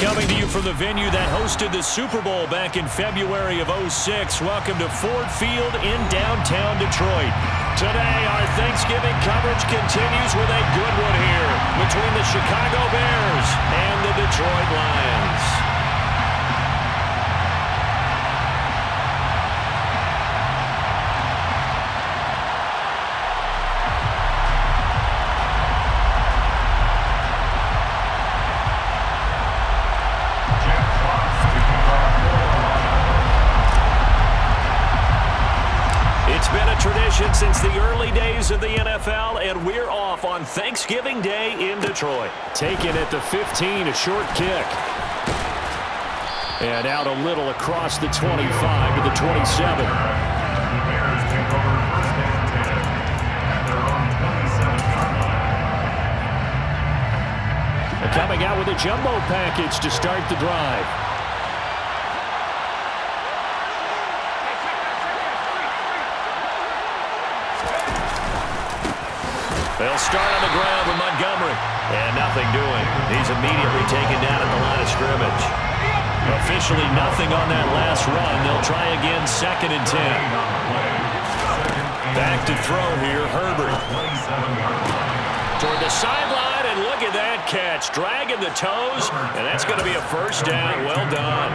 Coming to you from the venue that hosted the Super Bowl back in February of '06. Welcome to Ford Field in downtown Detroit. Today, our Thanksgiving coverage continues with a good one here between the Chicago Bears and the Detroit Lions. Since the early days of the NFL, and we're off on Thanksgiving Day in Detroit. Taken at the 15, a short kick. And out a little across the 25 to the 27. And coming out with a jumbo package to start the drive. They'll start on the ground with Montgomery. And nothing doing. He's immediately taken down at the line of scrimmage. Officially nothing on that last run. They'll try again, 2nd and 10. Back to throw here, Herbert. Toward the sideline, and look at that catch. Dragging the toes, and that's going to be a first down. Well done.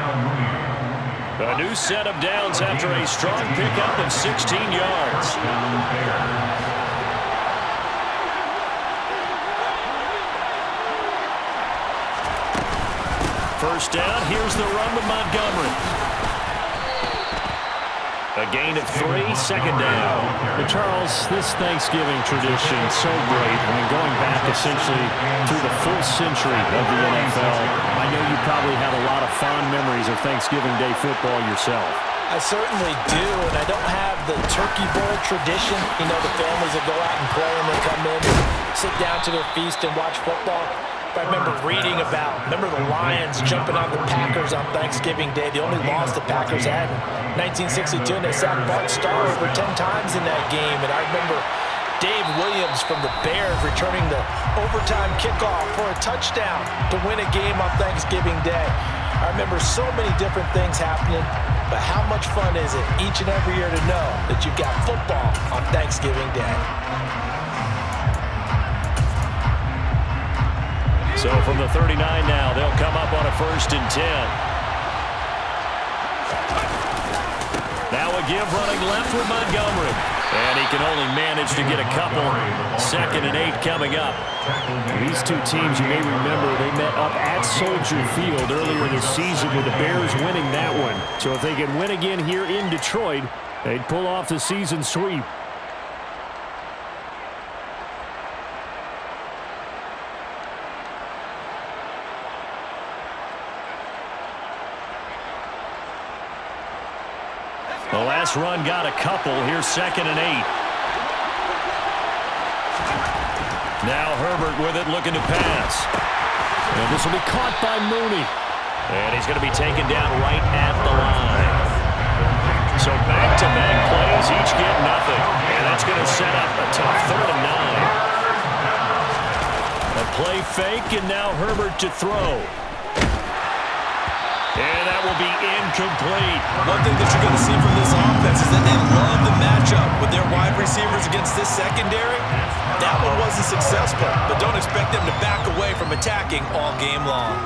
A new set of downs after a strong pickup of 16 yards. First down, here's the run with Montgomery. A gain of 3, 2nd down. But Charles, this Thanksgiving tradition so great. I mean, going back essentially through the full century of the NFL. I know you probably have a lot of fond memories of Thanksgiving Day football yourself. I certainly do, and I don't have the turkey bowl tradition. You know, the families that go out and play and they come in and sit down to their feast and watch football. I remember reading remember the Lions jumping on the Packers on Thanksgiving Day. The only loss the Packers had in 1962, and they sacked Bart Starr over 10 times in that game. And I remember Dave Williams from the Bears returning the overtime kickoff for a touchdown to win a game on Thanksgiving Day. I remember so many different things happening, but how much fun is it each and every year to know that you've got football on Thanksgiving Day? So from the 39 now, they'll come up on a 1st and 10. Now a give running left with Montgomery. And he can only manage to get a couple. 2nd and 8 coming up. These two teams, you may remember, they met up at Soldier Field earlier this season with the Bears winning that one. So if they can win again here in Detroit, they'd pull off the season sweep. The last run got a couple. Here's 2nd and 8. Now Herbert with it, looking to pass. And this will be caught by Mooney. And he's going to be taken down right at the line. So back-to-back plays, each get nothing. And that's going to set up a tough 3rd and 9. A play fake, and now Herbert to throw. And that will be incomplete. One thing that you're going to see from this offense is that they love the matchup with their wide receivers against this secondary. That one wasn't successful, but don't expect them to back away from attacking all game long.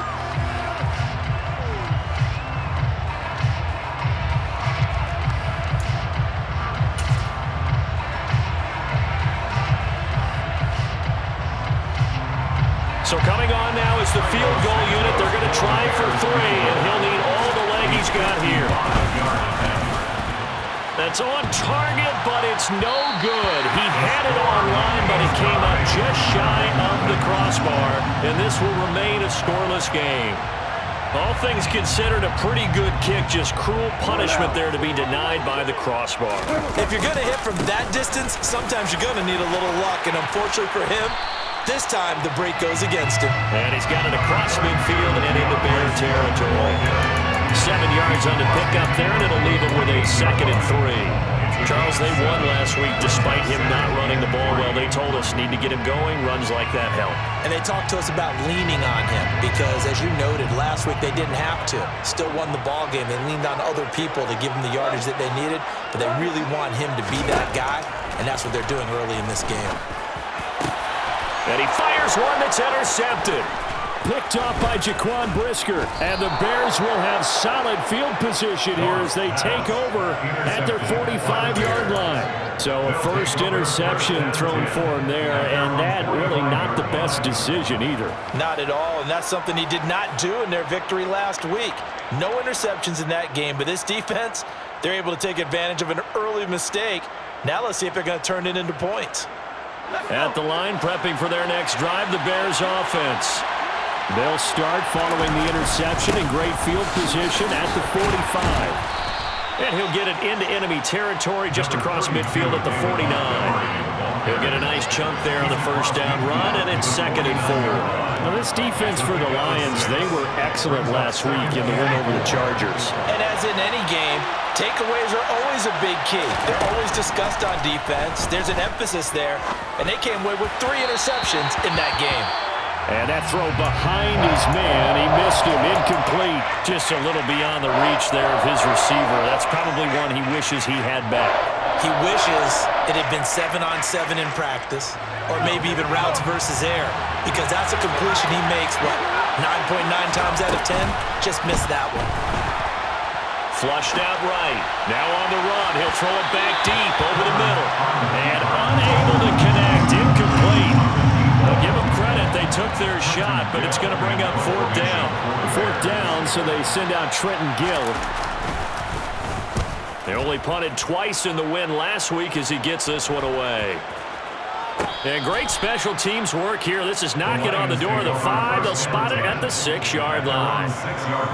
So coming on now is the field goal unit. They're going to try for 3, and he'll need all the leg he's got here. That's on target, but it's no good. He had it online, but it came up just shy of the crossbar, and this will remain a scoreless game. All things considered, a pretty good kick, just cruel punishment there to be denied by the crossbar. If you're going to hit from that distance, sometimes you're going to need a little luck, and unfortunately for him, this time the break goes against him. And he's got it across midfield and into Bear territory. 7 yards on the pickup there, and it'll leave him with a 2nd and 3. Charles, they won last week despite him not running the ball well. They told us need to get him going. Runs like that help. And they talked to us about leaning on him because, as you noted, last week they didn't have to. Still won the ball game. They leaned on other people to give them the yardage that they needed, but they really want him to be that guy, and that's what they're doing early in this game. And he fires one that's intercepted. Picked off by Jaquan Brisker. And the Bears will have solid field position here as they take over at their 45-yard line. So a first interception thrown for him there, and that really not the best decision either. Not at all, and that's something he did not do in their victory last week. No interceptions in that game, but this defense, they're able to take advantage of an early mistake. Now let's see if they're going to turn it into points. At the line, prepping for their next drive, the Bears offense. They'll start following the interception in great field position at the 45. And he'll get it into enemy territory just across midfield at the 49. He'll get a nice chunk there on the first down run, and it's 2nd and 4. Now, this defense for the Lions, they were excellent last week in the win over the Chargers. And as in any game, takeaways are always a big key. They're always discussed on defense. There's an emphasis there, and they came away with 3 interceptions in that game. And that throw behind his man, he missed him, incomplete. Just a little beyond the reach there of his receiver. That's probably one he wishes he had back. He wishes it had been 7-on-7 in practice, or maybe even routes versus air, because that's a completion he makes, what, 9.9 times out of 10? Just missed that one. Flushed out right. Now on the run. He'll throw it back deep over the middle. And unable to connect. Incomplete. Well, give them credit. They took their shot, but it's going to bring up 4th down. 4th down, so they send out Trenton Gill. They only punted twice in the win last week as he gets this one away. And great special teams work here. This is knocking on the door of the 5. They'll spot it at the 6-yard line.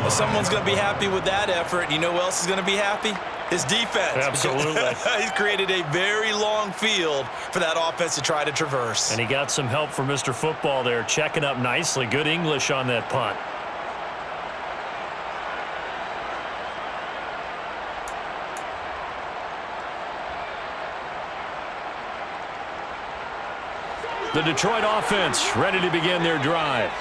Well, someone's going to be happy with that effort. You know who else is going to be happy? His defense. Absolutely. He's created a very long field for that offense to try to traverse. And he got some help from Mr. Football there, checking up nicely. Good English on that punt. The Detroit offense ready to begin their drive.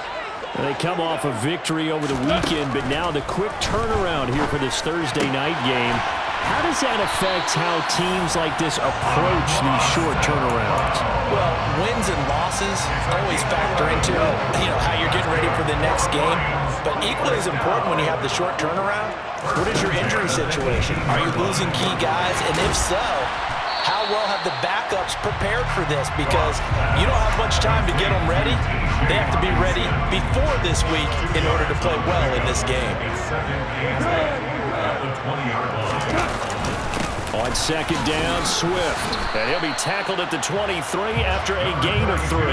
They come off a victory over the weekend, but now the quick turnaround here for this Thursday night game. How does that affect how teams like this approach these short turnarounds? Well, wins and losses always factor into, how you're getting ready for the next game. But equally as important when you have the short turnaround, what is your injury situation? Are you losing key guys? And if so, how well have the backups prepared for this? Because you don't have much time to get them ready. They have to be ready before this week in order to play well in this game. On 2nd down, Swift. And he'll be tackled at the 23 after a gain of 3.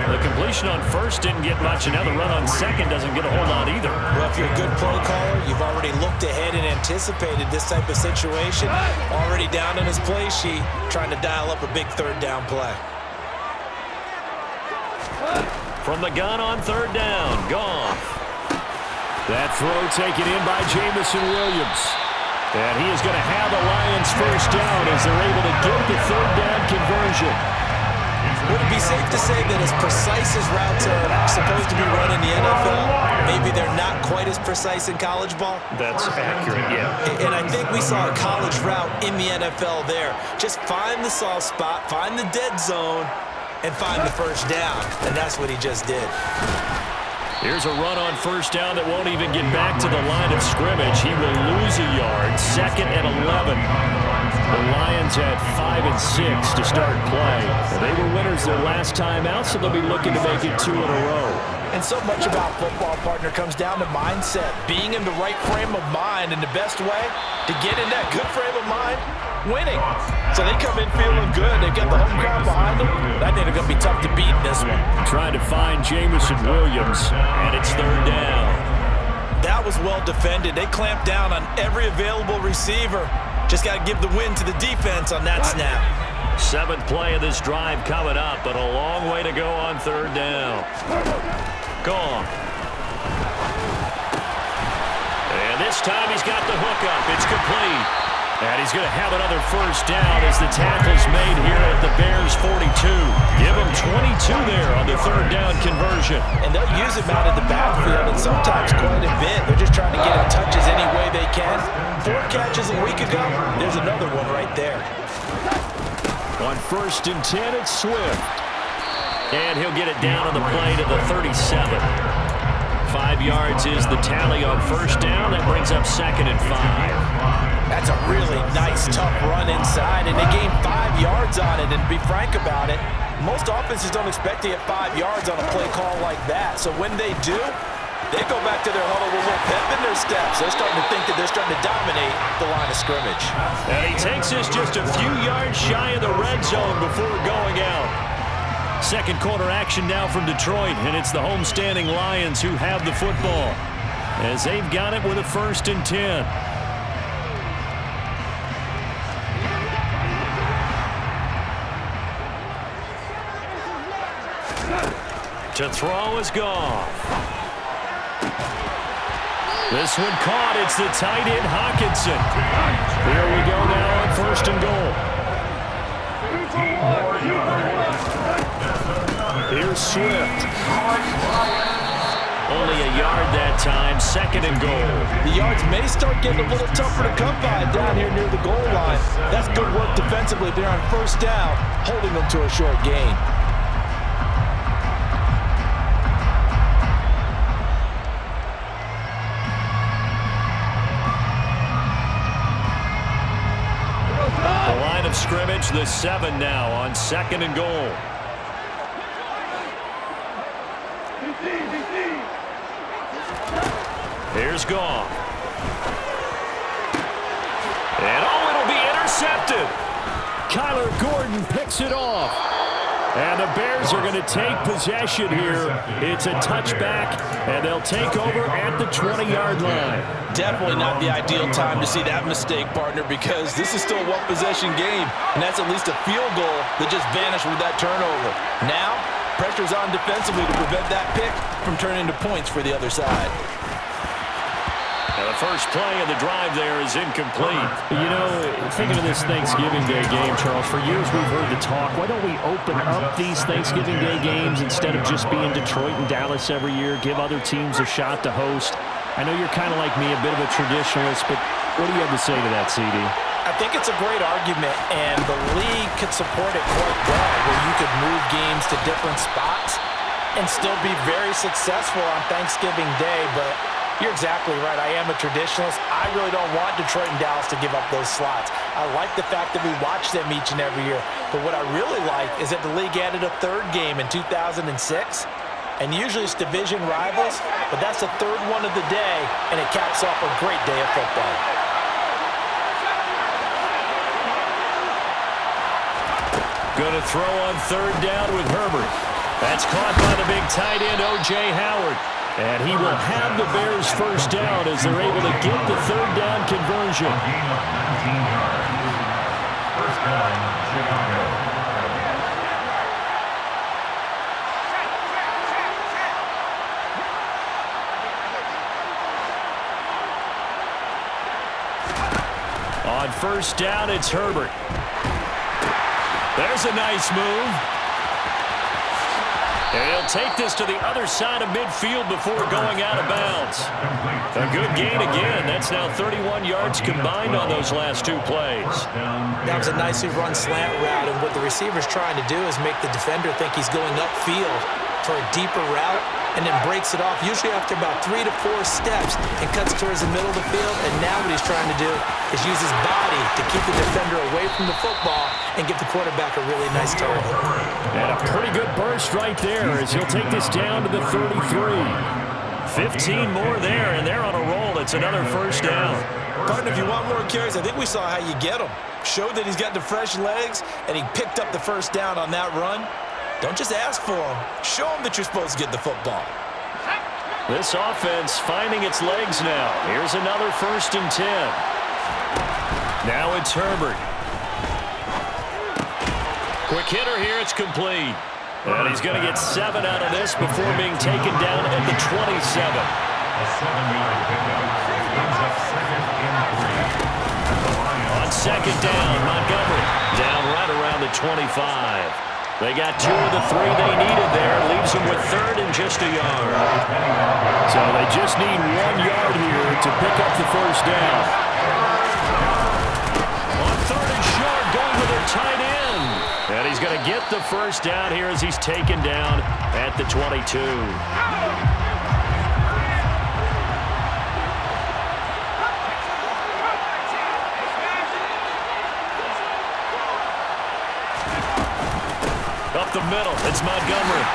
The completion on 1st didn't get much, and now the run on 2nd doesn't get a whole lot either. Well, if you're a good play caller, you've already looked ahead and anticipated this type of situation. Already down in his play sheet, trying to dial up a big 3rd down play. From the gun on 3rd down, Goff. That throw taken in by Jameson Williams. And he is going to have the Lions 1st down as they're able to get the 3rd down conversion. Would it be safe to say that as precise as routes are supposed to be run in the NFL, maybe they're not quite as precise in college ball? That's accurate, yeah. And I think we saw a college route in the NFL there. Just find the soft spot, find the dead zone, and find the 1st down. And that's what he just did. Here's a run on 1st down that won't even get back to the line of scrimmage. He will lose a yard. 2nd and 11. The Lions had 5 and 6 to start play. They were winners their last time out, so they'll be looking to make it 2 in a row. And so much about football, partner, comes down to mindset. Being in the right frame of mind, and the best way to get in that good frame of mind, winning. So they come in feeling good. They've got the home crowd behind them. I think they're going to be tough to beat in this one. Trying to find Jameson Williams, and it's 3rd down. That was well defended. They clamped down on every available receiver. Just got to give the win to the defense on that snap. 7th play of this drive coming up, but a long way to go on 3rd down. Gone. And this time he's got the hook up. It's complete. And he's going to have another first down as the tackle's made here at the Bears' 42. Give him 22 there on the third down conversion. And they'll use him out in the backfield, and sometimes quite a bit. They're just trying to get him touches any way they can. 4 catches a week ago. There's another one right there. On 1st and 10, it's Swift. And he'll get it down on the play to the 37. 5 yards is the tally on first down. That brings up 2nd and 5. That's a really nice, tough run inside, and they gained 5 yards on it. And to be frank about it, most offenses don't expect to get 5 yards on a play call like that. So when they do, they go back to their huddle with a little pep in their steps. They're starting to think that they're starting to dominate the line of scrimmage. And he takes us just a few yards shy of the red zone before going out. Second quarter action now from Detroit, and it's the homestanding Lions who have the football as they've got it with a 1st and 10. To throw is Goff. This one caught. It's the tight end, Hockenson. Here we go now on 1st and goal. Here's Swift. Only a yard that time. 2nd and goal. The yards may start getting a little tougher to come by down here near the goal line. That's good work defensively there on 1st down, holding them to a short gain. Scrimmage, the 7 now on 2nd and goal. Here's Goff. And it'll be intercepted. Kyler Gordon picks it off. And the Bears are going to take possession here. It's a touchback, and they'll take over at the 20-yard line. Definitely not the ideal time to see that mistake, partner, because this is still a one-possession game, and that's at least a field goal that just vanished with that turnover. Now, pressure's on defensively to prevent that pick from turning into points for the other side. Now the first play of the drive there is incomplete. You know, thinking of this Thanksgiving Day game, Charles, for years we've heard the talk, why don't we open up these Thanksgiving Day games instead of just being Detroit and Dallas every year, give other teams a shot to host? I know you're kind of like me, a bit of a traditionalist, but what do you have to say to that, CD? I think it's a great argument, and the league could support it quite well, where you could move games to different spots and still be very successful on Thanksgiving Day, but you're exactly right. I am a traditionalist. I really don't want Detroit and Dallas to give up those slots. I like the fact that we watch them each and every year, but what I really like is that the league added a 3rd game in 2006, and usually it's division rivals, but that's the 3rd one of the day, and it caps off a great day of football. Going to throw on 3rd down with Herbert. That's caught by the big tight end, O.J. Howard. And he will have the Bears' first down as they're able to get the 3rd down conversion. First down, Chicago. On 1st down, it's Herbert. There's a nice move. And he'll take this to the other side of midfield before going out of bounds. A good gain again. That's now 31 yards combined on those last 2 plays. That was a nicely run slant route, and what the receiver's trying to do is make the defender think he's going upfield for a deeper route, and then breaks it off, usually after about 3 to 4 steps, and cuts towards the middle of the field. And now what he's trying to do is use his body to keep the defender away from the football and give the quarterback a really nice target. And a pretty good burst right there as he'll take this down to the 33. 15 more there, and they're on a roll. It's another first down. Partner, if you want more carries, I think we saw how you get them. Showed that he's got the fresh legs, and he picked up the first down on that run. Don't just ask for them. Show them that you're supposed to get the football. This offense finding its legs now. Here's another 1st and 10. Now it's Herbert. Quick hitter here. It's complete. And he's going to get 7 out of this before being taken down at the 27. A 7-yard pickup brings up 2nd and 3. On second down. Montgomery down right around the 25. They got 2 of the 3 they needed there. Leaves them with 3rd and just a yard. So they just need 1 yard here to pick up the first down. On 3rd and short, going with their tight end. And he's going to get the first down here as he's taken down at the 22. Up the middle, it's Montgomery.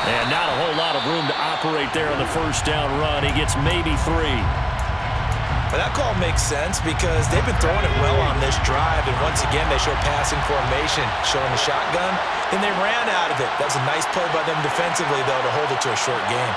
And not a whole lot of room to operate there on the first down run. He gets maybe 3. Well, that call makes sense because they've been throwing it well on this drive, and once again they show passing formation, showing the shotgun. Then they ran out of it. That was a nice play by them defensively, though, to hold it to a short game.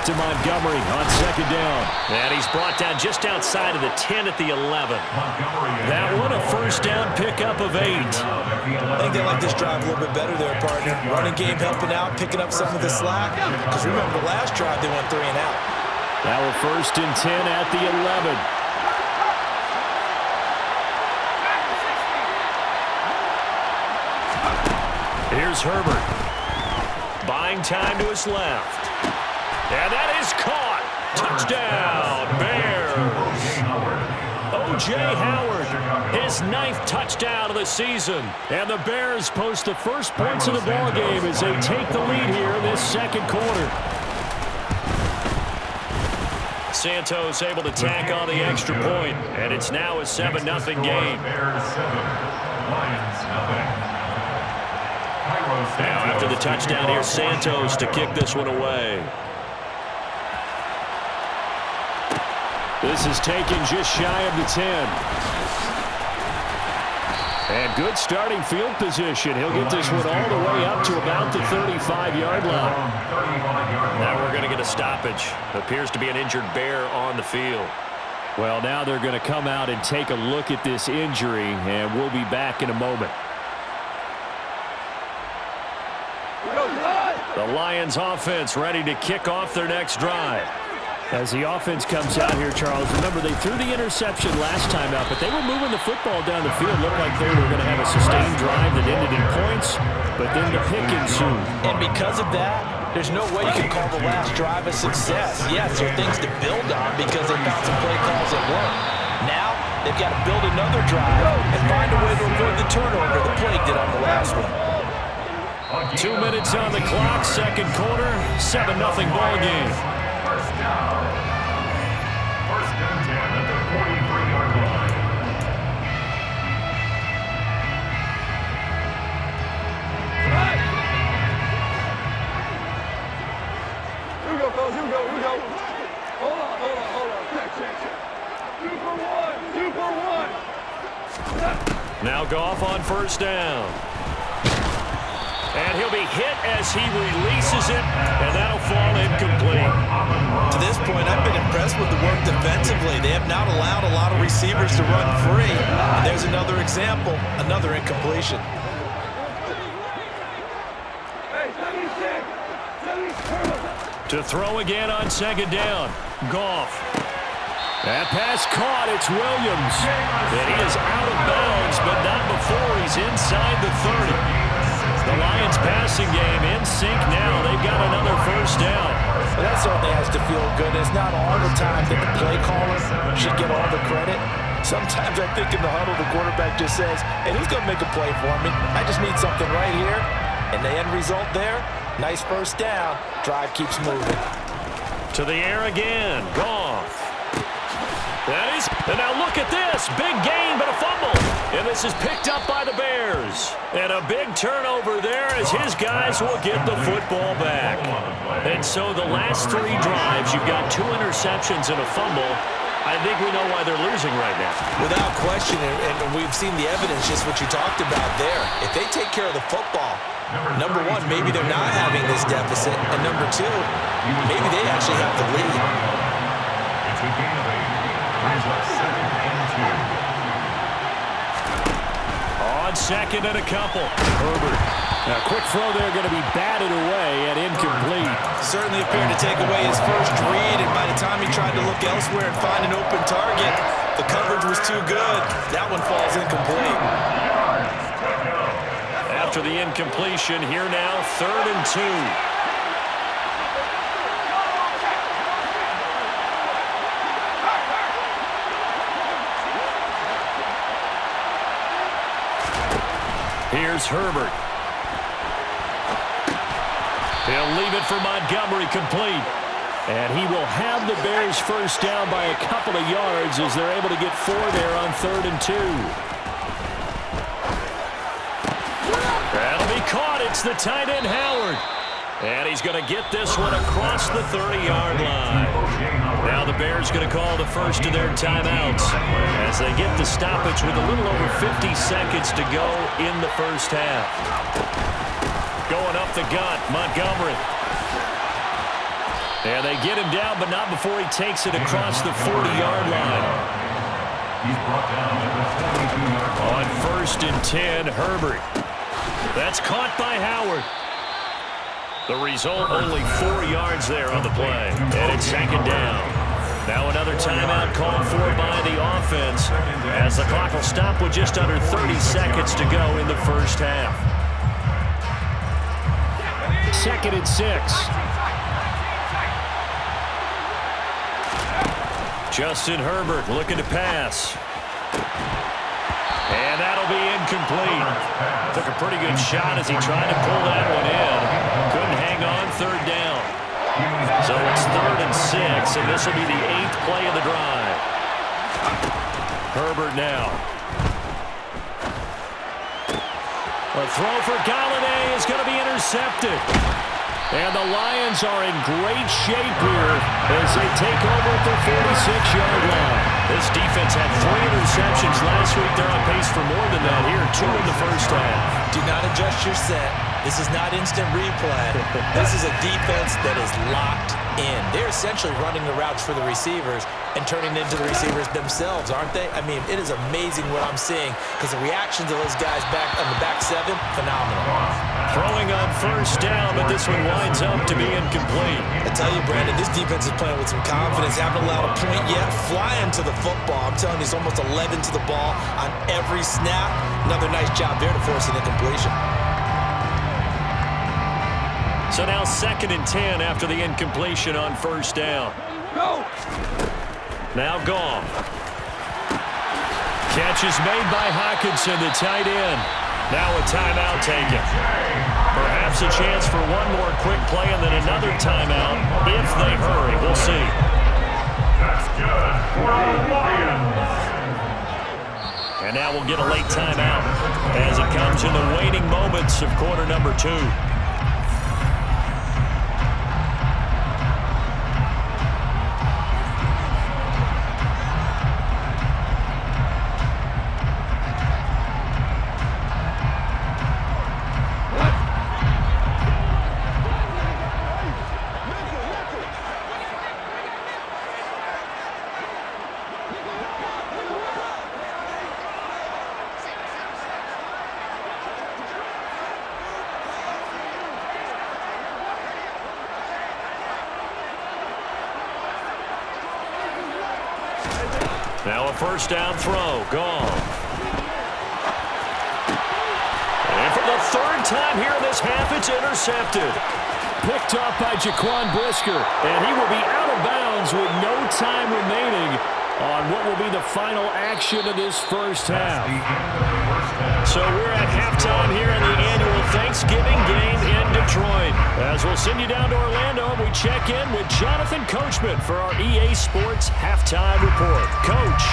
To Montgomery on second down. And he's brought down just outside of the 10 at the 11. That one a first down pickup of 8. I think they like this drive a little bit better there, partner. Running game helping out, picking up some of the slack. Because remember, the last drive they went 3 and out. Now we're 1st and 10 at the 11. Here's Herbert. Buying time to his left. And that is caught. Touchdown, Bears. O.J. Howard, his 9th touchdown of the season. And the Bears post the first points of the ballgame as they take the lead here in this second quarter. Santos able to tack on the extra point, and it's now a 7-0 game. Now after the touchdown, here's Santos to kick this one away. This is taken just shy of the 10. And good starting field position. He'll get this one all the way up to about the 35-yard line. Now we're going to get a stoppage. Appears to be an injured Bear on the field. Well, now they're going to come out and take a look at this injury, and we'll be back in a moment. The Lions offense ready to kick off their next drive. As the offense comes out here, Charles, remember they threw the interception last time out, but they were moving the football down the field. Looked like they were going to have a sustained drive that ended in points, but then the pick ensued. And because of that, there's no way you can call the last drive a success. Yes, there are things to build on because they found some play calls that work. Now, they've got to build another drive and find a way to avoid the turnover the Plague did on the last one. 2 minutes on the clock, second quarter, 7-0 ball game. First down. 1st and 10 at the 43-yard line. Here we go, fellas. Here we go. Here we go. Hold on. Check. 2 for 1. Now Goff on first down. And he'll be hit as he releases it, and that'll fall incomplete. To this point, I've been impressed with the work defensively. They have not allowed a lot of receivers to run free. And there's another example, another incompletion. To throw again on second down. Goff. That pass caught. It's Williams. And he is out of bounds, but not before he's inside the 30. The Lions passing game in sync now. They've got another first down. Well, that certainly has to feel good. It's not all the time that the play caller should get all the credit. Sometimes I think in the huddle, the quarterback just says, hey, who's going to make a play for me? I just need something right here. And the end result there, nice first down. Drive keeps moving. To the air again. Goff. And now look at this. Big gain, but a fumble. And this is picked up by the Bears. And a big turnover there as his guys will get the football back. And so the last 3 drives, you've got 2 interceptions and a fumble. I think we know why they're losing right now. Without question, and we've seen the evidence, just what you talked about there. If they take care of the football, number 1, maybe they're not having this deficit. And number 2, maybe they actually have the lead. It's a gain of 8. Brings up 2nd and 2. 2nd and a couple. Herbert. Now, quick throw there going to be batted away and incomplete. Certainly appeared to take away his first read, and by the time he tried to look elsewhere and find an open target, the coverage was too good. That one falls incomplete. After the incompletion, here now, 3rd and 2. Here's Herbert. He'll leave it for Montgomery, complete. And he will have the Bears first down by a couple of yards as they're able to get 4 there on 3rd and 2. That'll be caught. It's the tight end, Howard. And he's going to get this one across the 30-yard line. Now the Bears going to call the first of their timeouts as they get the stoppage with a little over 50 seconds to go in the first half. Going up the gut, Montgomery. And they get him down, but not before he takes it across the 40-yard line. On 1st and 10, Herbert. That's caught by Howard. The result, only 4 yards there on the play. And it's 2nd down. Now another timeout called for by the offense as the clock will stop with just under 30 seconds to go in the first half. 2nd and 6. Justin Herbert looking to pass. And that'll be incomplete. Took a pretty good shot as he tried to pull that one in. Couldn't hang on, 3rd down. So it's 3rd and 6, and this will be the 8th play of the drive. Herbert now. A throw for Galladay is going to be intercepted. And the Lions are in great shape here as they take over at their 46-yard line. This defense had 3 interceptions last week. They're on pace for more than that here, 2 in the first half. Do not adjust your set. This is not instant replay. This is a defense that is locked in. They're essentially running the routes for the receivers and turning into the receivers themselves, aren't they? I mean, it is amazing what I'm seeing because the reactions of those guys back on the back 7, phenomenal. Throwing on 1st down, but this one winds up to be incomplete. I tell you, Brandon, this defense is playing with some confidence. Haven't allowed a point yet. Flying to the football. I'm telling you, it's almost 11 to the ball on every snap. Another nice job there to force an incompletion. So now 2nd and 10 after the incompletion on 1st down. Go! Now Goff. Catch is made by Hockenson, the tight end. Now a timeout taken. Perhaps a chance for one more quick play and then another timeout if they hurry. We'll see. That's good for the Lions. And now we'll get a late timeout as it comes in the waning moments of quarter number 2. Now a 1st down throw. Gone. And for the 3rd time here in this half, it's intercepted. Picked off by Jaquan Brisker, and he will be out of bounds with no time remaining on what will be the final action of this first half. So we're at halftime here in the annual Thanksgiving game in Detroit. As we'll send you down to Orlando, we check in with Jonathan Coachman for our EA Sports Halftime Report. Coach.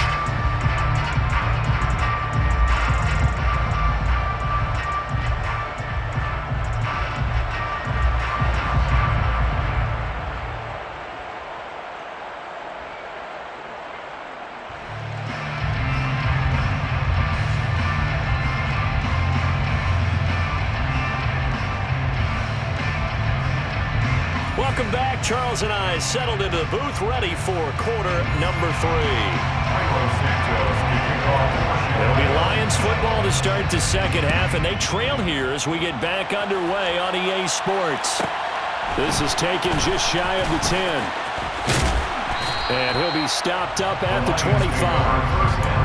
Welcome back. Charles and I settled into the booth ready for quarter number 3. Michael Santos kicking off. It'll be Lions football to start the second half, and they trail here as we get back underway on EA Sports. This is taken just shy of the 10. And he'll be stopped up at the 25.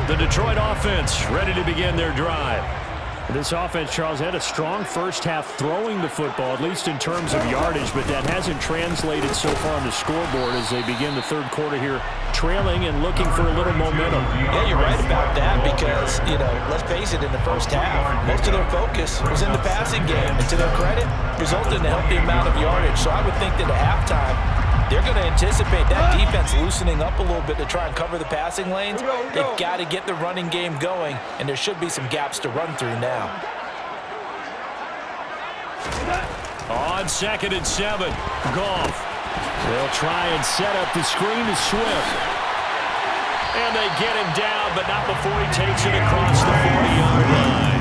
The Detroit offense ready to begin their drive. This offense, Charles, had a strong first half throwing the football, at least in terms of yardage, but that hasn't translated so far on the scoreboard as they begin the third quarter here, trailing and looking for a little momentum. Yeah, you're right about that because, let's face it, in the first half, most of their focus was in the passing game. And to their credit, resulted in a healthy amount of yardage. So I would think that at halftime, they're going to anticipate that defense loosening up a little bit to try and cover the passing lanes. They've got to get the running game going, and there should be some gaps to run through now. On 2nd and 7, Goff. They'll try and set up the screen to Swift. And they get him down, but not before he takes it across the 40-yard line.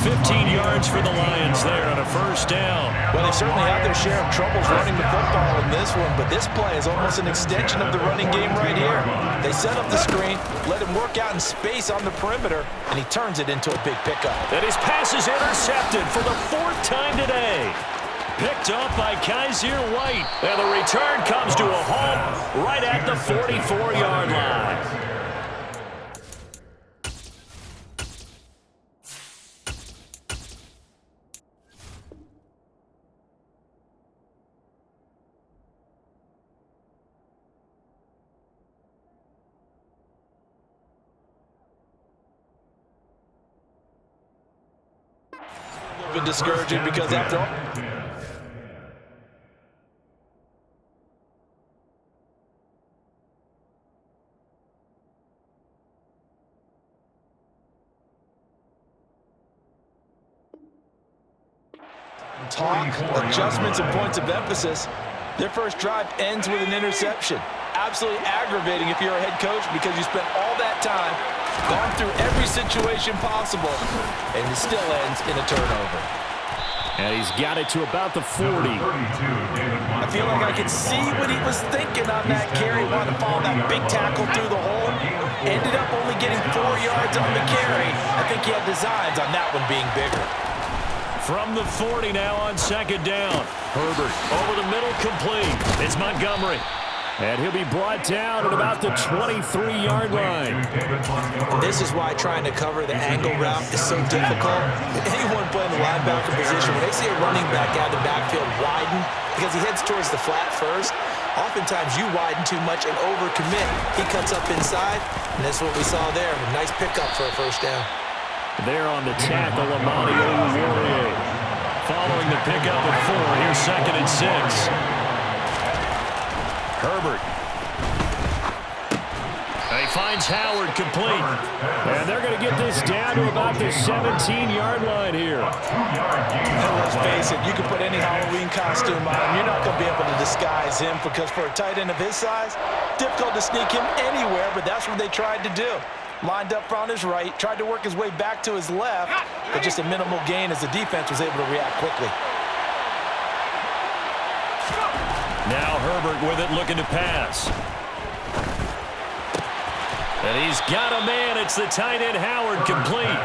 15 yards for the Lions there on a first down. Well, they certainly had their share of troubles running the football in this one, but this play is almost an extension of the running game right here. They set up the screen, let him work out in space on the perimeter, and he turns it into a big pickup. And his pass is intercepted for the 4th time today. Picked up by Kaiser White. And the return comes to a halt right at the 44-yard line. Been discouraging because after all, talk, adjustments, and points of emphasis, their first drive ends with an interception. Absolutely aggravating if you're a head coach because you spent all that time, gone through every situation possible, and it still ends in a turnover. And he's got it to about the 40. I feel like I could see what he was thinking on that carry. Wanted to follow that big tackle through the hole. Ended up only getting 4 yards on the carry. I think he had designs on that one being bigger. From the 40 now on 2nd down. Herbert over the middle, complete. It's Montgomery. And he'll be brought down at about the 23-yard line. This is why trying to cover the angle route is so difficult. Anyone playing the linebacker position, when they see a running back out of the backfield widen, because he heads towards the flat first, oftentimes you widen too much and overcommit. He cuts up inside, and that's what we saw there. A nice pickup for a first down. There on the tackle, Amani Oruwariye. Following the pickup of 4, here's 2nd and 6. Herbert. He finds Howard complete. And they're going to get this down to about the 17-yard line here. And let's face it, you can put any Halloween costume on him. You're not going to be able to disguise him because for a tight end of his size, difficult to sneak him anywhere, but that's what they tried to do. Lined up on his right, tried to work his way back to his left, but just a minimal gain as the defense was able to react quickly. Now Herbert with it, looking to pass. And he's got a man. It's the tight end Howard, complete.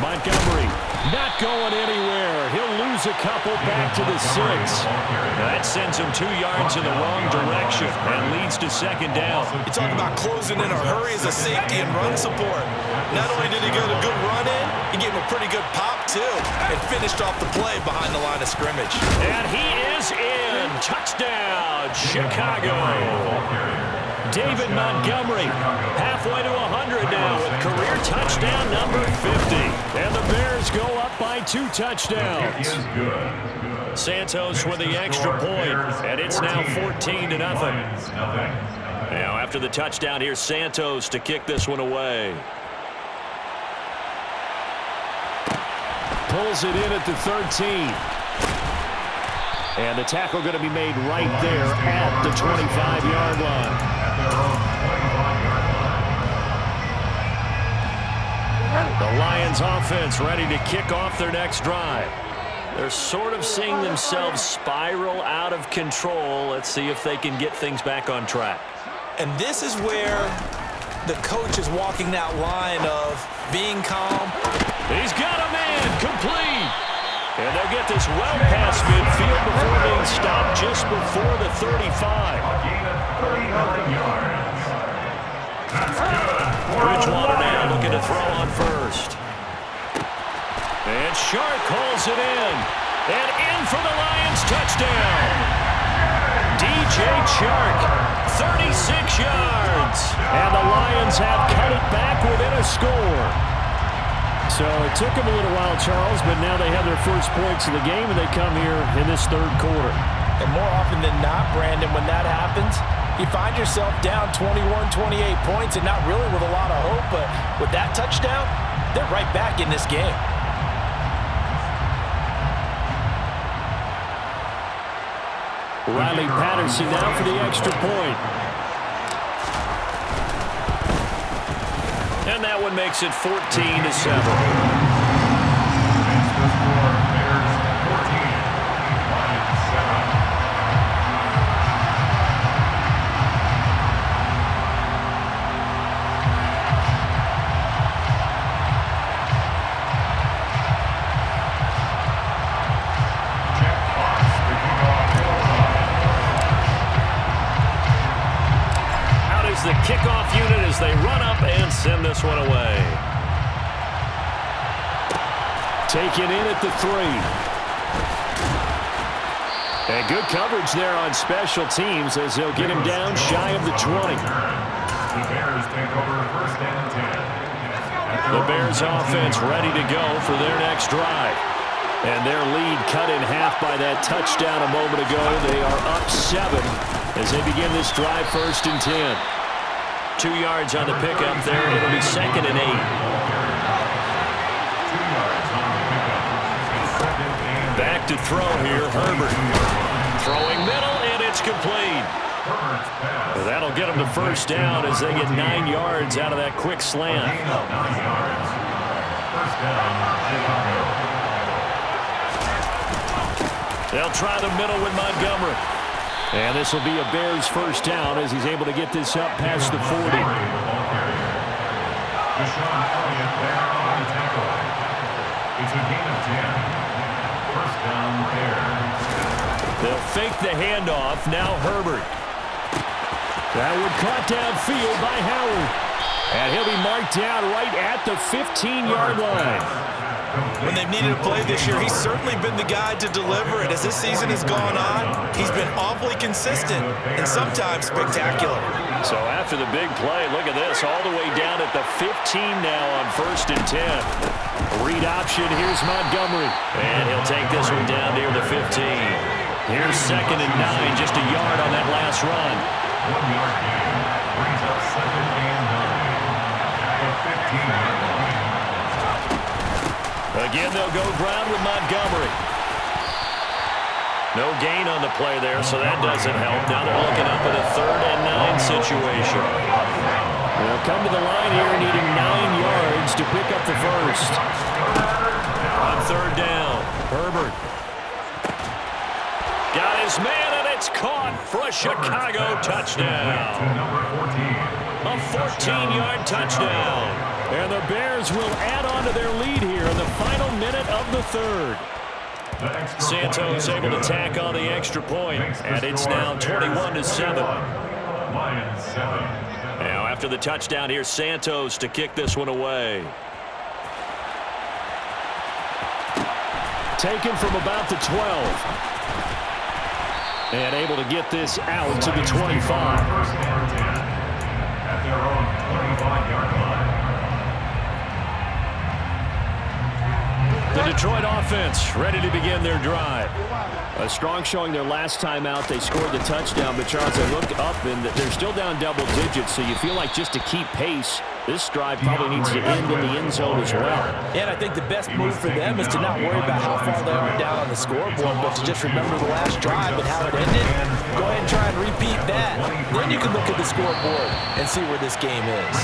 Montgomery not going anywhere. He'll lose a couple back to the 6. That sends him 2 yards in the wrong direction and leads to 2nd down. You talk about closing in a hurry as a safety and run support. Not only did he get a good run in, he gave him a pretty good pop, too, and finished off the play behind the line of scrimmage. And he is in. Touchdown, Chicago. David Montgomery, halfway to 100 now with career touchdown number 50. And the Bears go up by 2 touchdowns. Santos with the extra point, and it's now 14-0. Now after the touchdown, here's Santos to kick this one away. pulls it in at the 13. And the tackle going to be made right there at the 25-yard line. The Lions offense ready to kick off their next drive. They're sort of seeing themselves spiral out of control. Let's see if they can get things back on track. And this is where the coach is walking that line of being calm. He's got a man complete. And they'll get this well past midfield before being stopped just before the 35. Gain of 39 yards. That's good. Bridgewater now looking to throw on first. And Shark hauls it in. And in for the Lions touchdown. DJ Chark, 36 yards. And the Lions have cut it back within a score. So it took them a little while, Charles, but now they have their first points of the game, and they come here in this third quarter. And more often than not, Brandon, when that happens, you find yourself down 21, 28 points, and not really with a lot of hope, but with that touchdown, they're right back in this game. Riley Patterson now for the extra point. And that one makes it 14-7. Bears 14, Lions 7. Jack Fox, the kickoff. Out is the kickoff unit as they run up and send this one away. Taken in at the 3. And good coverage there on special teams as they'll get him down shy of the 20. The Bears take over first and 10. The Bears offense ready to go for their next drive. And their lead cut in half by that touchdown a moment ago. They are up 7 as they begin this drive first and 10. 2 yards on the pickup there. It'll be 2nd and 8. 2 yards on the pickup. Second and Back to throw here, Herbert. Throwing middle, and it's complete. Herbert's pass. That'll get them to first down as they get 9 yards out of that quick slant. Gain of 9 yards. First down, Chicago. They'll try the middle with Montgomery. And this will be a Bears first down as he's able to get this up past the 40. Deshaun Elliott there on the tackle. It's a gain of 10. First down, Bears. They'll fake the handoff. Now Herbert. That one caught downfield by Howard. And he'll be marked down right at the 15-yard line. When they've needed a play this year, he's certainly been the guy to deliver it. As this season has gone on, he's been awfully consistent and sometimes spectacular. So after the big play, look at this, all the way down at the 15 now on first and 10. Read option, here's Montgomery. And he'll take this one down near the 15. Here's 2nd and 9, just a yard on that last run. 1 yard gain brings up 2nd and 9 at the 15-yard line. Again, they'll go ground with Montgomery. No gain on the play there, so that doesn't help. Now they're looking up at a 3rd and 9 situation. They'll come to the line here needing 9 yards to pick up the first. On 3rd down, Herbert. Got his man, and it's caught for a Chicago touchdown. Number 14. A 14-yard touchdown. And the Bears will add on to their lead here in the final minute of the 3rd. Santos able to tack on the extra point, and it's now 21-7. Lions 7. Now after the touchdown, here's Santos to kick this one away. Taken from about the 12. And able to get this out to the 25. First and 10 at their own 25-yard line. The Detroit offense ready to begin their drive. A strong showing their last time out. They scored the touchdown, but Charles, they look up and they're still down double digits, so you feel like just to keep pace, This drive probably needs to end in the end zone as well. And I think the best move for them is to not worry about how far they are down on the scoreboard, but to just remember the last drive and how it ended. Go ahead and try and repeat that. Then you can look at the scoreboard and see where this game is.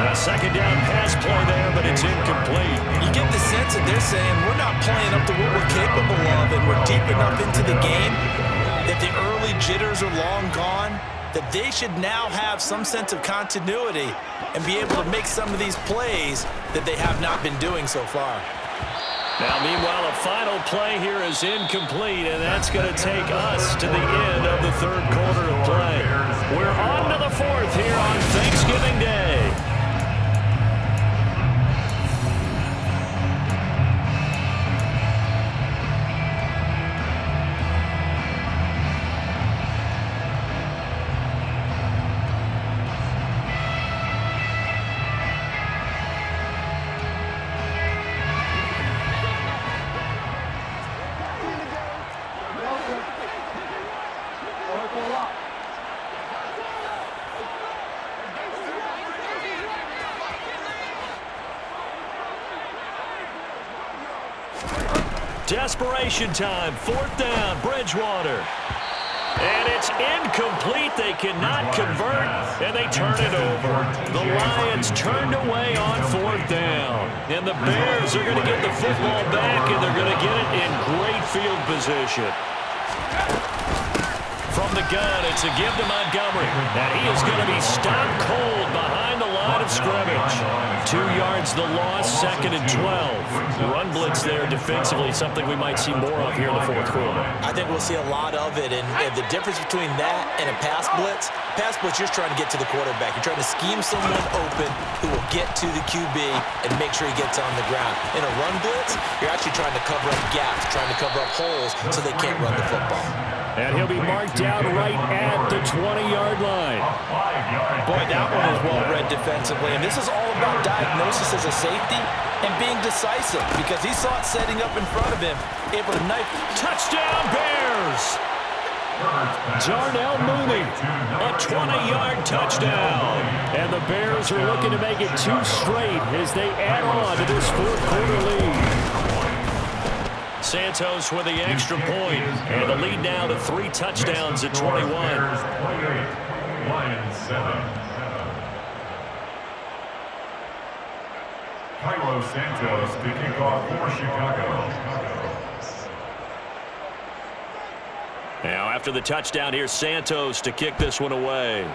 A second down pass play there, but it's incomplete. You get the sense that they're saying we're not playing up to what we're capable of, and we're deep enough into the game that the early jitters are long gone, that they should now have some sense of continuity and be able to make some of these plays that they have not been doing so far. Now, meanwhile, a final play here is incomplete, and that's going to take us to the end of the third quarter of play. We're on to the fourth here on Thanksgiving Day. Desperation time, fourth down, Bridgewater. And it's incomplete. They cannot convert, and they turn it over. The Lions turned away on fourth down. And the Bears are going to get the football back, and they're going to get it in great field position. From the gun, it's a give to Montgomery. And he is going to be stopped cold behind the line of scrimmage. 2 yards the loss, 2nd and 12. Run blitz there defensively, something we might see more of here in the fourth quarter. I think we'll see a lot of it, and the difference between that and a pass blitz, you're just trying to get to the quarterback. You're trying to scheme someone open who will get to the QB and make sure he gets on the ground. In a run blitz, you're actually trying to cover up gaps, trying to cover up holes so they can't run the football. And he'll be marked down right at the 20-yard line. Boy, that one was well read defensively, and this is all about diagnosis as a safety and being decisive because he saw it setting up in front of him, able to knife. Touchdown, Bears! Darnell Mooney, a 20-yard touchdown. And the Bears are looking to make it 2 straight as they add on to this fourth quarter lead. Santos with the extra point, and the lead now to 3 touchdowns at 21. Lions 7. Cairo Santos to kick off for Chicago. Now after the touchdown, here's Santos to kick this one away.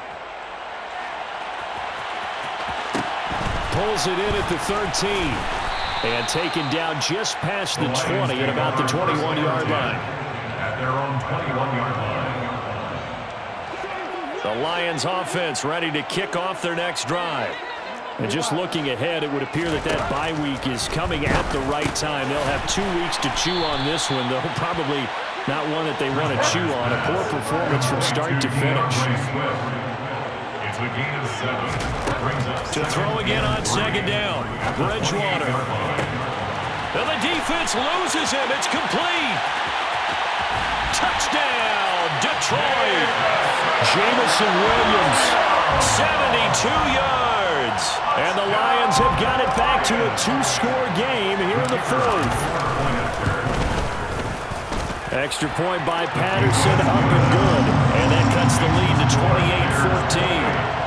Pulls it in at the 13. And taken down just past the 20 at about the 21-yard line. At their own 21-yard line. The Lions offense ready to kick off their next drive. And just looking ahead, it would appear that that bye week is coming at the right time. They'll have 2 weeks to chew on this one, though. Probably not one that they want to chew on. A poor performance from start to finish. It's a gain of 7. To throw again on second down. Bridgewater. And the defense loses him. It's complete. Touchdown, Detroit. Jamison Williams. 72 yards. And the Lions have got it back to a 2-score game here in the fourth. Extra point by Patterson, up and good. And that cuts the lead to 28-14.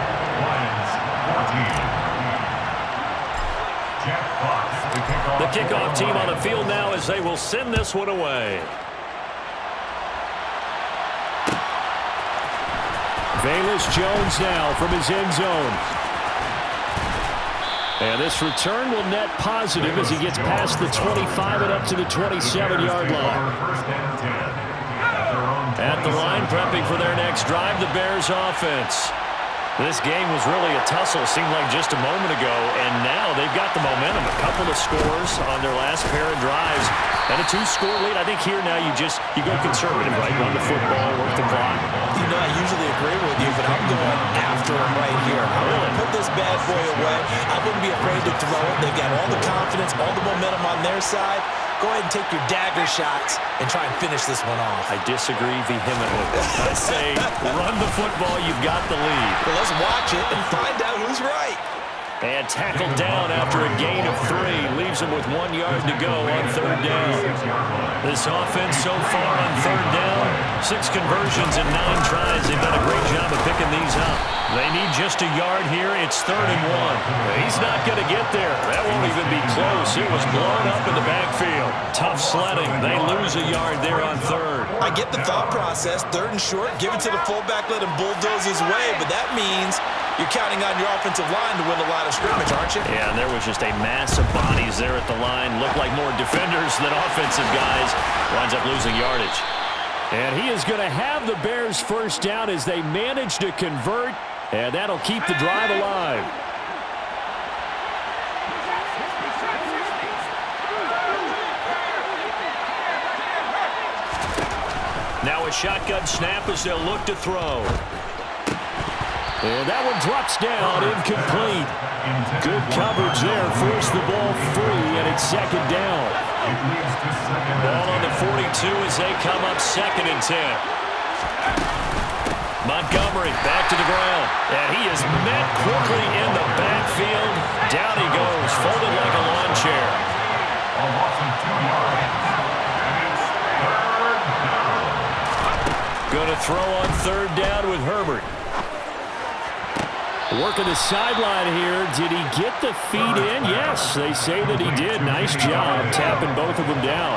The kickoff team on the field now as they will send this one away. Velus Jones now from his end zone. And this return will net positive as he gets past the 25 and up to the 27-yard line. At the line, prepping for their next drive, the Bears offense. This game was really a tussle, seemed like just a moment ago, and now they've got the momentum. A couple of scores on their last pair of drives, and a 2-score lead. I think here now you go conservative, right? Run the football, work the clock. You know, I usually agree with you, but I'm going after him right here. I want to put this bad boy away. I wouldn't be afraid to throw it. They've got all the confidence, all the momentum on their side. Go ahead and take your dagger shots and try and finish this one off. I disagree vehemently. I say run the football, you've got the lead. Well, let's watch it and find out who's right. And tackled down after a gain of 3. Leaves him with 1 yard to go on 3rd down. This offense so far on 3rd down, 6 conversions and 9 tries. They've done a great job of picking these up. They need just a yard here. It's 3rd and 1. He's not going to get there. That won't even be close. It was blown up in the backfield. Tough sledding. They lose a yard there on 3rd. I get the thought process. 3rd and short, give it to the fullback, let him bulldoze his way. But that means you're counting on your offensive line to win a line of scrimmage, aren't you? Yeah, and there was just a mass of bodies there at the line. Looked like more defenders than offensive guys. Winds up losing yardage. And he is going to have the Bears first down as they manage to convert, and that'll keep the drive alive. Now a shotgun snap as they'll look to throw. And that one drops down, incomplete. Good coverage there, forced the ball free, and it's 2nd down. Ball on the 42 as they come up 2nd and 10. Montgomery back to the ground, and he is met quickly in the backfield. Down he goes, folded like a lawn chair. A loss of 2 yards. And it's 3rd down. Going to throw on 3rd down with Herbert. Working the sideline here. Did he get the feet in? Yes, they say that he did. Nice job tapping both of them down.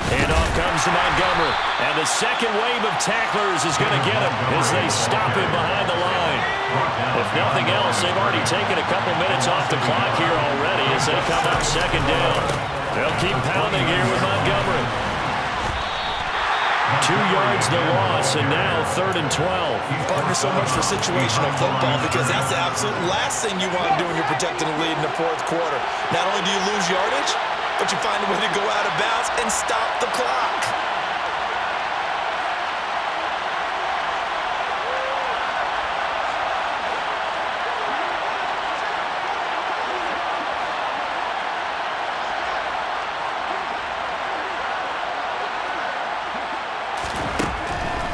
Handoff comes to Montgomery. And the second wave of tacklers is going to get him as they stop him behind the line. If nothing else, they've already taken a couple minutes off the clock here already as they come up 2nd down. They'll keep pounding here with Montgomery. 2 yards the loss, and now 3rd and 12. Partner, so much for situational football because that's the absolute last thing you want to do when you're protecting a lead in the 4th quarter. Not only do you lose yardage, but you find a way to go out of bounds and stop the clock.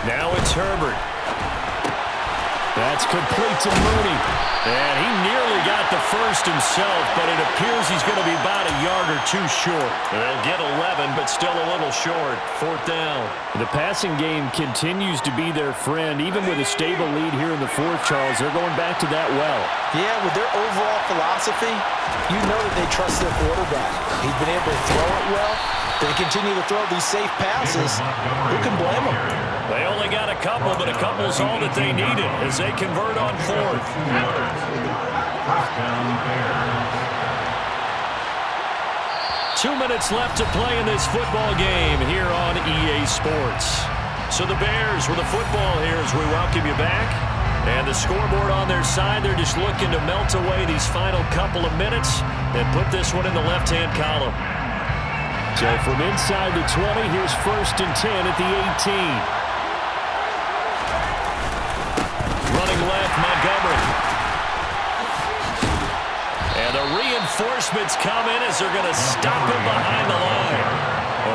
Now it's Herbert. That's complete to Mooney. And he nearly got the first himself, but it appears he's going to be about a yard or 2 short. They'll get 11, but still a little short. 4th down. The passing game continues to be their friend. Even with a stable lead here in the 4th, Charles, they're going back to that well. Yeah, with their overall philosophy, you know that they trust their quarterback. He's been able to throw it well. They continue to throw these safe passes. Who can blame them? They only got a couple, but a couple's all that they needed as they convert on 4th. First down, Bears. 2 minutes left to play in this football game here on EA Sports. So the Bears with the football here as we welcome you back. And the scoreboard on their side, they're just looking to melt away these final couple of minutes and put this one in the left-hand column. So from inside the 20, here's 1st and 10 at the 18. Running left, Montgomery. And the reinforcements come in as they're going to stop him behind the line.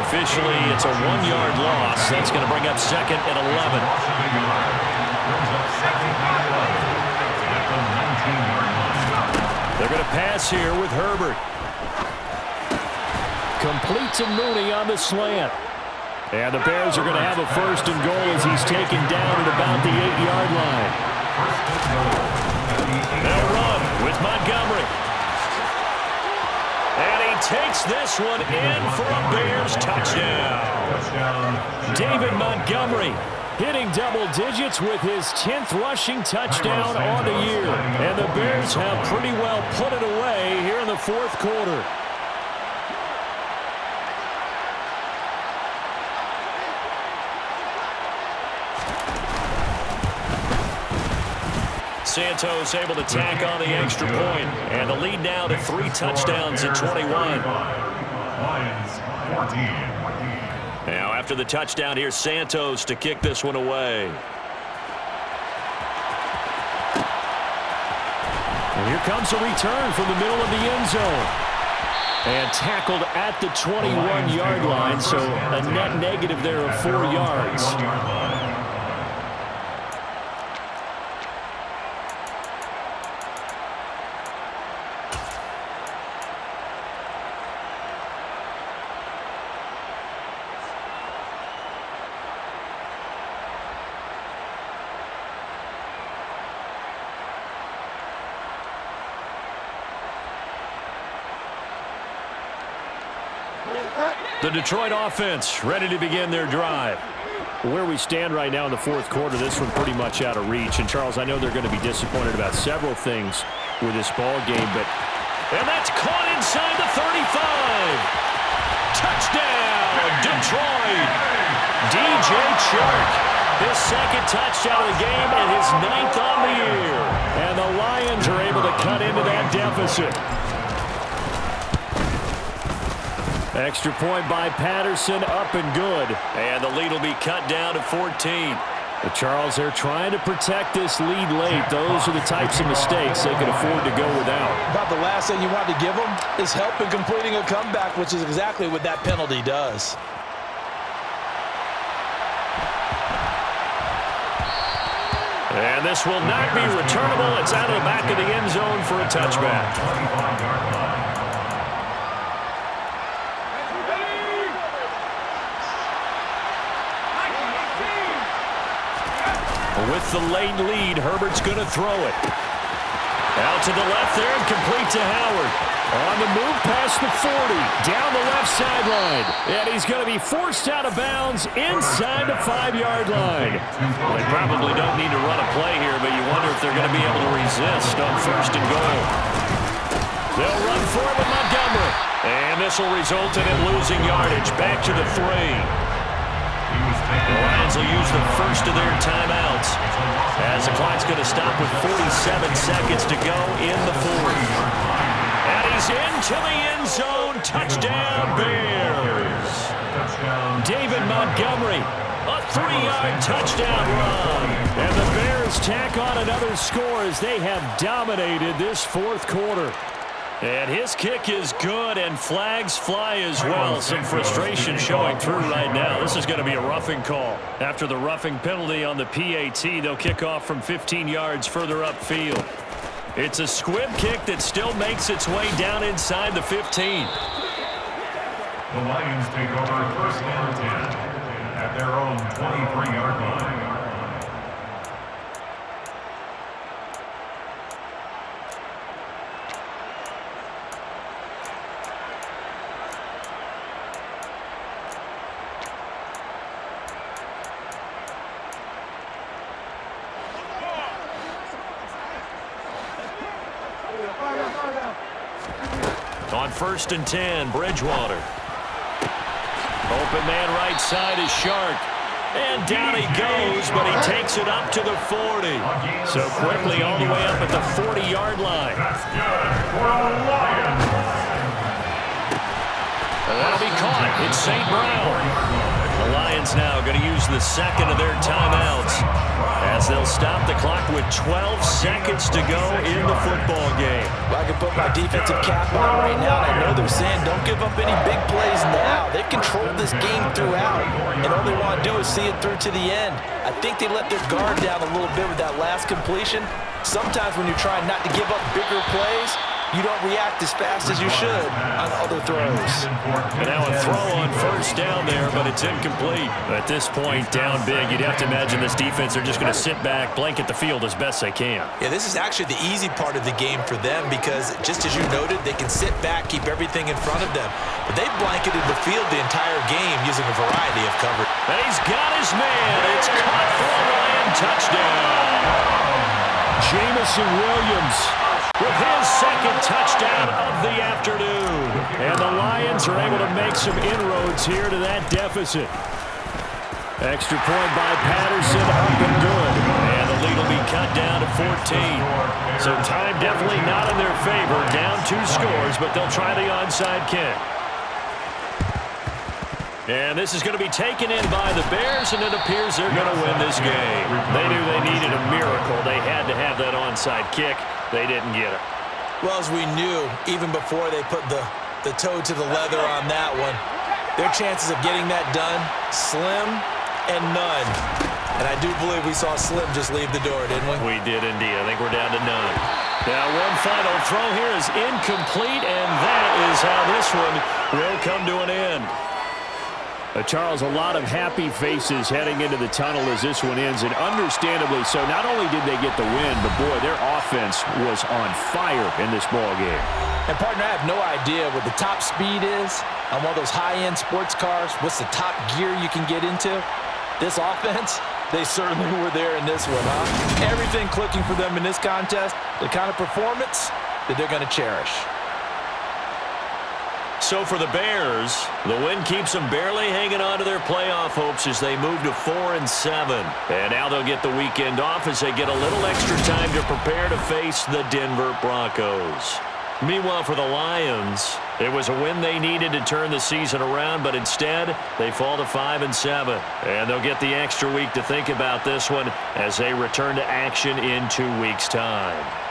Officially, it's a 1-yard loss. That's going to bring up 2nd and 11. They're going to pass here with Herbert. Complete to Mooney on the slant. And the Bears are going to have a 1st and goal as he's taken down at about the 8-yard line. They'll run with Montgomery. And he takes this one in for a Bears touchdown. David Montgomery hitting double digits with his 10th rushing touchdown on the year. And the Bears have pretty well put it away here in the 4th quarter. Santos able to tack on the extra point, and the lead now to 3 touchdowns at 21. Lions 14. Now after the touchdown, here's Santos to kick this one away. And here comes a return from the middle of the end zone. And tackled at the 21-yard line, so a net negative there of 4 yards. The Detroit offense ready to begin their drive. Where we stand right now in the fourth quarter, this one pretty much out of reach. And, Charles, I know they're going to be disappointed about several things with this ball game, but... And that's caught inside the 35. Touchdown, Detroit. DJ Chark, his second touchdown of the game and his 9th on the year. And the Lions are able to cut into that deficit. Extra point by Patterson, up and good. And the lead will be cut down to 14. But Charles, they're trying to protect this lead late. Those are the types of mistakes they can afford to go without. About the last thing you want to give them is help in completing a comeback, which is exactly what that penalty does. And this will not be returnable. It's out of the back of the end zone for a touchback. With the late lead, Herbert's going to throw it. Out to the left there and complete to Howard. On the move past the 40, down the left sideline. And he's going to be forced out of bounds inside the 5-yard line. Well, they probably don't need to run a play here, but you wonder if they're going to be able to resist on 1st and goal. They'll run for it with Montgomery. And this will result in him losing yardage. Back to the 3. The Lions will use the first of their timeouts as the clock's going to stop with 47 seconds to go in the 4th. And he's into the end zone. Touchdown, Bears. David Montgomery, a 3-yard touchdown run. And the Bears tack on another score as they have dominated this 4th quarter. And his kick is good, and flags fly as well. Some frustration showing through right now. This is going to be a roughing call. After the roughing penalty on the PAT, they'll kick off from 15 yards further upfield. It's a squib kick that still makes its way down inside the 15. The Lions take over 1st and 10 at their own 23-yard line. On 1st and 10, Bridgewater. Open man right side is Shark. And down he goes, but he takes it up to the 40. So quickly all the way up at the 40-yard line. That's good for the Lions. And that'll be caught. It's St. Brown. The Lions now going to use the second of their timeouts as they'll stop the clock with 12 seconds to go in the football game. Well, I can put my defensive cap on right now, and I know they're saying don't give up any big plays now. They've controlled this game throughout, and all they want to do is see it through to the end. I think they let their guard down a little bit with that last completion. Sometimes when you're trying not to give up bigger plays, you don't react as fast as you should on other throws. And now a throw on 1st down there, but it's incomplete. At this point, down big, you'd have to imagine this defense are just going to sit back, blanket the field as best they can. Yeah, this is actually the easy part of the game for them because, just as you noted, they can sit back, keep everything in front of them. But they've blanketed the field the entire game using a variety of coverage. And he's got his man. It's caught for a Lion touchdown. Jamison Williams with his second touchdown of the afternoon. And the Lions are able to make some inroads here to that deficit. Extra point by Patterson, up and good. And the lead will be cut down to 14. So time definitely not in their favor. Down 2 scores, but they'll try the onside kick. And this is going to be taken in by the Bears, and it appears they're going to win this game. They knew they needed a miracle. They had to have that onside kick. They didn't get it. Well, as we knew, even before they put the toe to the leather on that one, their chances of getting that done, slim and none. And I do believe we saw Slim just leave the door, didn't we? We did indeed. I think we're down to none. Now one final throw here is incomplete, and that is how this one will come to an end. Charles, a lot of happy faces heading into the tunnel as this one ends, and understandably so. Not only did they get the win, but, boy, their offense was on fire in this ballgame. And, partner, I have no idea what the top speed is on one of those high-end sports cars. What's the top gear you can get into? This offense, they certainly were there in this one, huh? Everything clicking for them in this contest, the kind of performance that they're going to cherish. So for the Bears, the win keeps them barely hanging on to their playoff hopes as they move to 4-7. And now they'll get the weekend off as they get a little extra time to prepare to face the Denver Broncos. Meanwhile, for the Lions, it was a win they needed to turn the season around, but instead they fall to 5-7. And they'll get the extra week to think about this one as they return to action in 2 weeks' time.